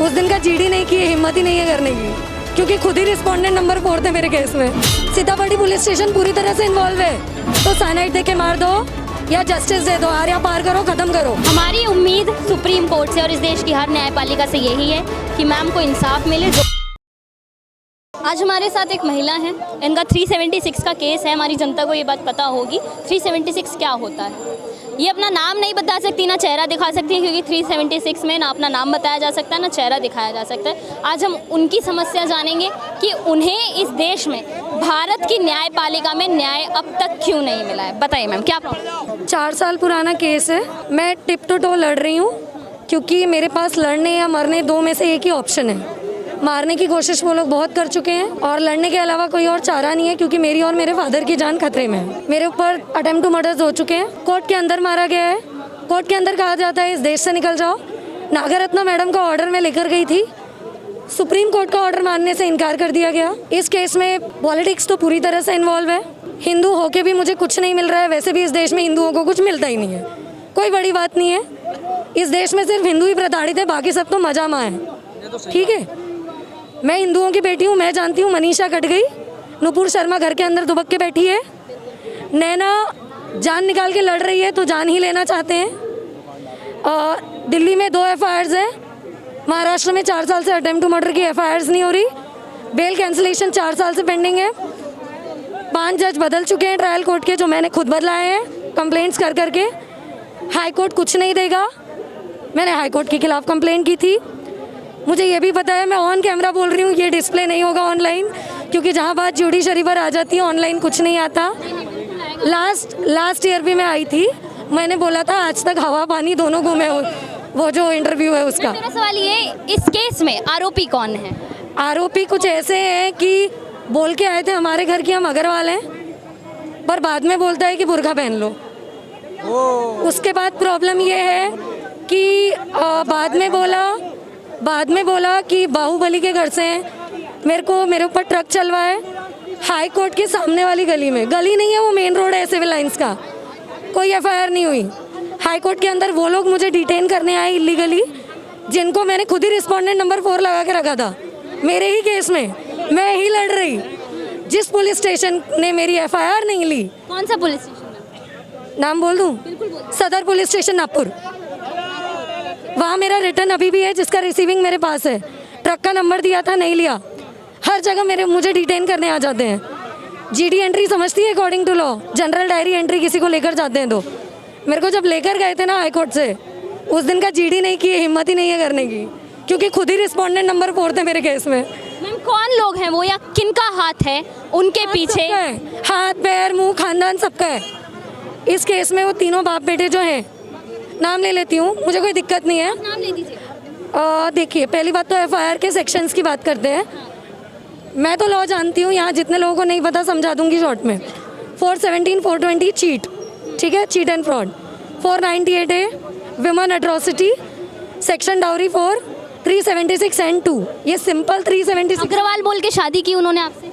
उस दिन का जीडी नहीं की, हिम्मत ही नहीं है करने की, क्योंकि खुद ही रिस्पोंडेंट नंबर 4 थे मेरे केस में। सीतामढ़ी पुलिस स्टेशन पूरी तरह से इन्वॉल्व है, तो साइनाइड दे के मार दो या जस्टिस दे दो, आर्या पार करो, खत्म करो। हमारी उम्मीद सुप्रीम कोर्ट से और इस देश की हर न्यायपालिका से यही है कि मैम को इंसाफ मिले। आज हमारे साथ एक महिला है, इनका 376 का केस है। हमारी जनता को ये बात पता होगी 376 क्या होता है। ये अपना नाम नहीं बता सकती, ना चेहरा दिखा सकती है, क्योंकि 376 में ना अपना नाम बताया जा सकता है, ना चेहरा दिखाया जा सकता है। आज हम उनकी समस्या जानेंगे कि उन्हें इस देश में, भारत की न्यायपालिका में न्याय अब तक क्यों नहीं मिला है। बताइए मैम, क्या प्रॉब्लम? 4 साल पुराना केस है। मैं टिप टू टो लड़ रही हूँ, क्योंकि मेरे पास लड़ने या मरने दो में से एक ही ऑप्शन है। मारने की कोशिश वो लोग बहुत कर चुके हैं और लड़ने के अलावा कोई और चारा नहीं है, क्योंकि मेरी और मेरे फादर की जान खतरे में है। मेरे ऊपर अटेम्प्ट टू मर्डर्स हो चुके हैं, कोर्ट के अंदर मारा गया है। कोर्ट के अंदर कहा जाता है इस देश से निकल जाओ। नागरत्न मैडम का ऑर्डर मैं लेकर गई थी, सुप्रीम कोर्ट का ऑर्डर मानने से इनकार कर दिया गया। इस केस में पॉलिटिक्स तो पूरी तरह से इन्वॉल्व है। हिंदू होके भी मुझे कुछ नहीं मिल रहा है, वैसे भी इस देश में हिंदुओं को कुछ मिलता ही नहीं है। कोई बड़ी बात नहीं है, इस देश में सिर्फ हिंदू ही प्रताड़ित है, बाकी सब तो मजामा है। ठीक है, मैं हिंदुओं की बेटी हूँ, मैं जानती हूँ। मनीषा कट गई, नुपुर शर्मा घर के अंदर दुबक के बैठी है, नैना जान निकाल के लड़ रही है, तो जान ही लेना चाहते हैं। दिल्ली में 2 FIRs हैं, महाराष्ट्र में 4 साल से अटेम्प्ट टू मर्डर की FIRs नहीं हो रही, बेल कैंसिलेशन 4 साल से पेंडिंग है। 5 जज बदल चुके हैं ट्रायल कोर्ट के, जो मैंने खुद बदलाए हैं कंप्लेंट्स कर करके। हाई कोर्ट कुछ नहीं देगा। मैंने हाई कोर्ट के खिलाफ कंप्लेंट की थी। मुझे ये भी पता है, मैं ऑन कैमरा बोल रही हूँ, ये डिस्प्ले नहीं होगा ऑनलाइन, क्योंकि जहाँ बात जुडिशरी पर आ जाती है ऑनलाइन कुछ नहीं आता। लास्ट ईयर भी मैं आई थी, मैंने बोला था आज तक हवा पानी दोनों घूमे हो, वो जो इंटरव्यू है उसका। मेरा सवाल ये, इस केस में आरोपी कौन है? आरोपी कुछ ऐसे हैं कि बोल के आए थे हमारे घर की हम अग्रवाल हैं, पर बाद में बोलता है कि बुर्का पहन लो। उसके बाद प्रॉब्लम ये है कि बाद में बोला कि बाहुबली के घर से हैं। मेरे ऊपर ट्रक चलवाए हाई कोर्ट के सामने वाली गली में। गली नहीं है, वो मेन रोड है सिविल लाइंस का। कोई FIR नहीं हुई। हाई कोर्ट के अंदर वो लोग मुझे डिटेन करने आए इलीगली, जिनको मैंने खुद ही रिस्पोंडेंट नंबर 4 लगा के रखा था। मेरे ही केस में मैं ही लड़ रही। जिस पुलिस स्टेशन ने मेरी FIR नहीं ली। कौन सा पुलिस स्टेशन? नाम बोल दूँ? सदर पुलिस स्टेशन नागपुर। वहाँ मेरा रिटर्न अभी भी है, जिसका रिसीविंग मेरे पास है। ट्रक का नंबर दिया था, नहीं लिया। हर जगह मुझे डिटेन करने आ जाते हैं। GD एंट्री समझती है according to law, general diary entry किसी को लेकर जाते हैं। तो मेरे को जब लेकर गए थे ना हाई कोर्ट से, उस दिन का GD नहीं की, हिम्मत ही नहीं है करने की, क्योंकि खुद ही रिस्पोंडेंट नंबर 4 थे मेरे केस में। मैम, कौन लोग हैं वो, या किनका हाथ है उनके पीछे? हाथ पैर मुंह खानदान सबका है इस केस में। वो तीनों बाप बेटे जो हैं, नाम ले लेती हूँ, मुझे कोई दिक्कत नहीं है। नाम ले दीजिए। देखिए, पहली बात तो FIR के सेक्शंस की बात करते हैं। मैं तो लॉ जानती हूँ, यहाँ जितने लोगों को नहीं पता समझा दूंगी शॉर्ट में। 417, 420 चीट, ठीक है, cheat and fraud. 498A women atrocity, section dowry 4, 376 and 2। ये सिंपल 376। अग्रवाल बोल के शादी की उन्होंने आपसे?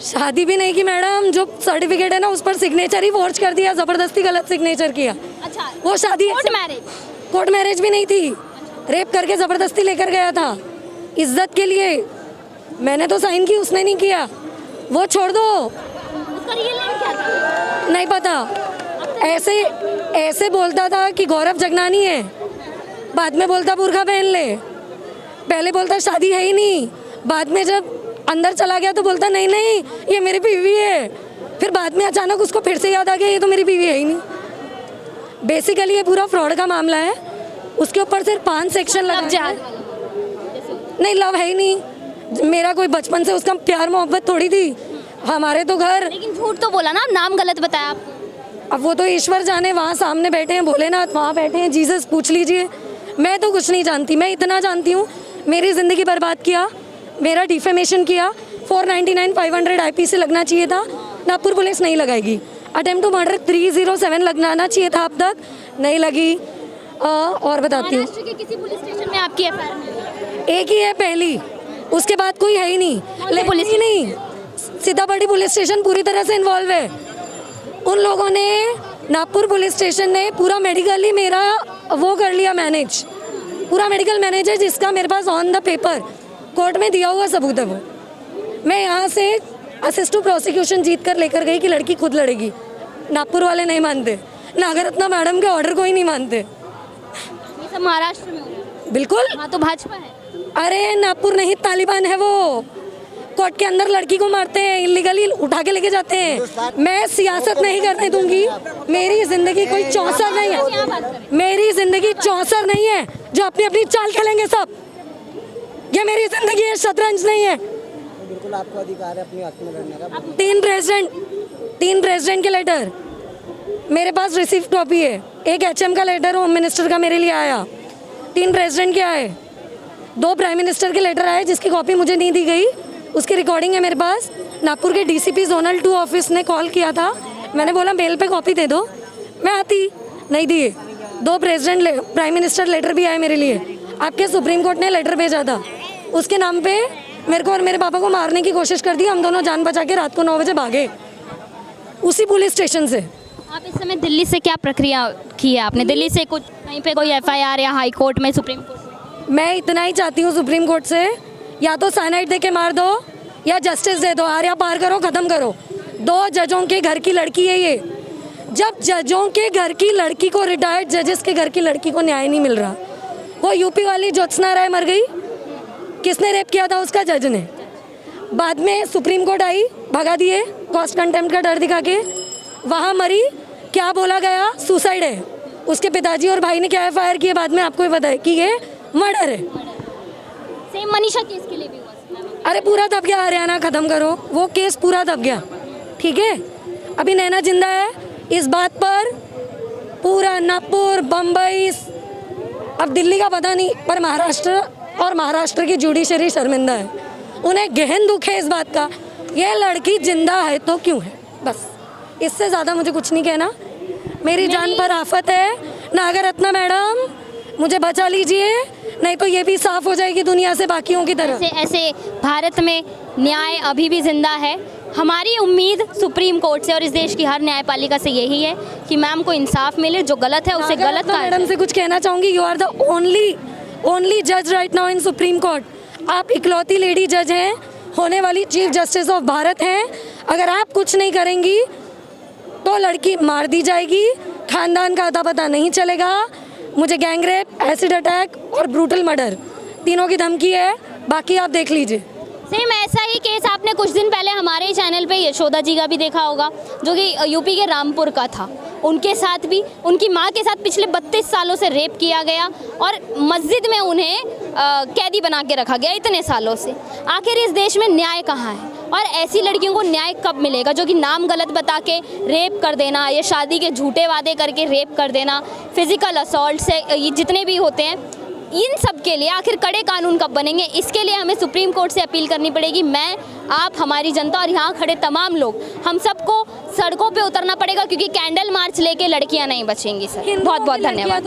शादी भी नहीं की मैडम, जो सर्टिफिकेट है ना उस पर सिग्नेचर ही फोर्ज कर दिया, जबरदस्ती गलत सिग्नेचर किया। अच्छा, वो शादी कोर्ट मैरिज भी नहीं थी, रेप करके जबरदस्ती लेकर गया था इज्जत के लिए। मैंने तो साइन की, उसने नहीं किया। वो छोड़ दो, उसका रियल नेम क्या था? नहीं पता। ऐसे बोलता था कि गौरव जगनानी है, बाद में बोलता बुर्का पहन ले। पहले बोलता शादी है ही नहीं, बाद में जब अंदर चला गया तो बोलता नहीं नहीं ये मेरी बीवी है। फिर बाद में अचानक उसको फिर से याद आ गया ये तो मेरी बीवी है ही नहीं। बेसिकली ये पूरा फ्रॉड का मामला है। उसके ऊपर सिर्फ 5 सेक्शन लगा। नहीं, लव है ही नहीं। मेरा कोई बचपन से उसका प्यार मोहब्बत थोड़ी थी। हमारे तो घर। लेकिन झूठ तो बोला ना, नाम गलत बताया आप। अब वो तो ईश्वर जाने, वहाँ सामने बैठे हैं भोलेनाथ, वहाँ बैठे हैं जीसस, पूछ लीजिए। मैं तो कुछ नहीं जानती। मैं इतना जानती हूँ, मेरी ज़िंदगी बर्बाद किया, मेरा डिफेमेशन किया। 499 500 IPC लगना चाहिए था, नागपुर पुलिस नहीं लगाएगी। अटेम्प्ट टू मर्डर 307 लगाना चाहिए था, अब तक नहीं लगी। और बताती हूँ, महाराष्ट्र के किसी पुलिस स्टेशन में आपकी FIR नहीं? एक ही है पहली, उसके बाद कोई है ही नहीं। पुलिस ही नहीं, सीतामढ़ी पुलिस स्टेशन पूरी तरह से इन्वॉल्व है। उन लोगों ने, नागपुर पुलिस स्टेशन ने पूरा मेडिकली मेरा वो कर लिया मैनेज। पूरा मेडिकल मैनेजर जिसका मेरे pass on the paper court में दिया हुआ सबूत है वो। मैं यहाँ से असिस्ट टू प्रोसिक्यूशन जीत कर लेकर गई कि लड़की खुद लड़ेगी। नागपुर वाले नहीं मानते, नागरत्ना मैडम के ऑर्डर को ही नहीं मानते। ये सब महाराष्ट्र में हो रहा है। बिल्कुल। हाँ तो भाजपा है। अरे नागपुर नहीं, तालिबान है वो। कोर्ट के अंदर लड़की को मारते हैं, इलीगली उठा के लेके जाते हैं। मैं सियासत नहीं करने दूंगी। मेरी जिंदगी कोई चौसर नहीं है, मेरी जिंदगी चौसर नहीं है जो अपनी अपनी चाल खेलेंगे सब। ये मेरी जिंदगी है, शतरंज नहीं है। बिल्कुल आपको अधिकार है अपनी हक में लड़ने का। 3 प्रेसिडेंट के लेटर मेरे पास रिसीव कॉपी है। एक HM का लेटर होम मिनिस्टर का मेरे लिए आया, 3 प्रेसिडेंट के आए, 2 प्राइम मिनिस्टर के लेटर आए जिसकी कॉपी मुझे नहीं दी गई, उसकी रिकॉर्डिंग है मेरे पास। नागपुर के DCP जोनल 2 ऑफिस ने कॉल किया था, मैंने बोला मेल पे कॉपी दे दो, मैं आती, नहीं दिए। 2 प्रेसिडेंट प्राइम मिनिस्टर लेटर भी आए मेरे लिए। आपके सुप्रीम कोर्ट ने लेटर भेजा था, उसके नाम पे मेरे को और मेरे पापा को मारने की कोशिश कर दी। हम दोनों जान बचा के रात को 9 बजे भागे उसी पुलिस स्टेशन से। आप इस समय दिल्ली से क्या प्रक्रिया की है आपने? दिल्ली से कुछ कहीं पे कोई FIR या हाई कोर्ट में, सुप्रीम कोर्ट में? मैं इतना ही चाहती हूँ सुप्रीम कोर्ट से, या तो साइनाइड दे के मार दो या जस्टिस दे दो, आर या पार करो, ख़त्म करो। 2 जजों के घर की लड़की है ये। जब जजों के घर की लड़की को, रिटायर्ड जजेस के घर की लड़की को न्याय नहीं मिल रहा। वो यूपी वाली ज्योत्सना राय मर गई, किसने रेप किया था उसका? जज ने। बाद में सुप्रीम कोर्ट आई, भगा दिए कॉस्ट कंटेम्प्ट का डर दिखा के। वहाँ मरी, क्या बोला गया? सुसाइड है। उसके पिताजी और भाई ने क्या FIR किए बाद में आपको ही पता है कि ये मर्डर है। सेम मनीषा केस के लिए भी हुआ। अरे पूरा दब गया हरियाणा, ख़त्म करो वो केस, पूरा दब गया। ठीक है, अभी नैना जिंदा है। इस बात पर पूरा नागपुर, बम्बई, अब दिल्ली का पता नहीं, पर महाराष्ट्र और महाराष्ट्र की जुडिशरी शर्मिंदा है। उन्हें गहन दुख है इस बात का, ये लड़की जिंदा है तो क्यों है, बस। इससे ज़्यादा मुझे कुछ नहीं कहना। मेरी जान पर आफत है। नागरत्ना मैडम मुझे बचा लीजिए, नहीं तो ये भी साफ हो जाएगी दुनिया से बाकियों की तरह। ऐसे भारत में न्याय अभी भी जिंदा है। हमारी उम्मीद सुप्रीम कोर्ट से और इस देश की हर न्यायपालिका से यही है कि मैम को इंसाफ मिले, जो गलत है उसे गलत कहा। मैडम से कुछ कहना चाहूँगी, यू आर द ओनली जज right now in supreme court. आप इकलौती लेडी जज हैं, होने वाली चीफ जस्टिस ऑफ भारत हैं। अगर आप कुछ नहीं करेंगी तो लड़की मार दी जाएगी, खानदान का अता पता नहीं चलेगा। मुझे गैंग रेप, एसिड अटैक और ब्रूटल मर्डर तीनों की धमकी है, बाकी आप देख लीजिए। सेम ऐसा ही केस आपने कुछ दिन पहले हमारे ही चैनल पे यशोदा जी का भी देखा होगा, जो कि यूपी के रामपुर का था। उनके साथ भी, उनकी माँ के साथ पिछले 32 सालों से रेप किया गया और मस्जिद में उन्हें कैदी बना के रखा गया इतने सालों से। आखिर इस देश में न्याय कहाँ है और ऐसी लड़कियों को न्याय कब मिलेगा जो कि नाम गलत बता के रेप कर देना या शादी के झूठे वादे करके रेप कर देना, फिजिकल असॉल्ट से ये जितने भी होते हैं, इन सब के लिए आखिर कड़े कानून कब बनेंगे? इसके लिए हमें सुप्रीम कोर्ट से अपील करनी पड़ेगी। मैं, आप, हमारी जनता और यहाँ खड़े तमाम लोग, हम सबको सड़कों पे उतरना पड़ेगा, क्योंकि कैंडल मार्च लेके लड़कियाँ नहीं बचेंगी। सर बहुत बहुत धन्यवाद।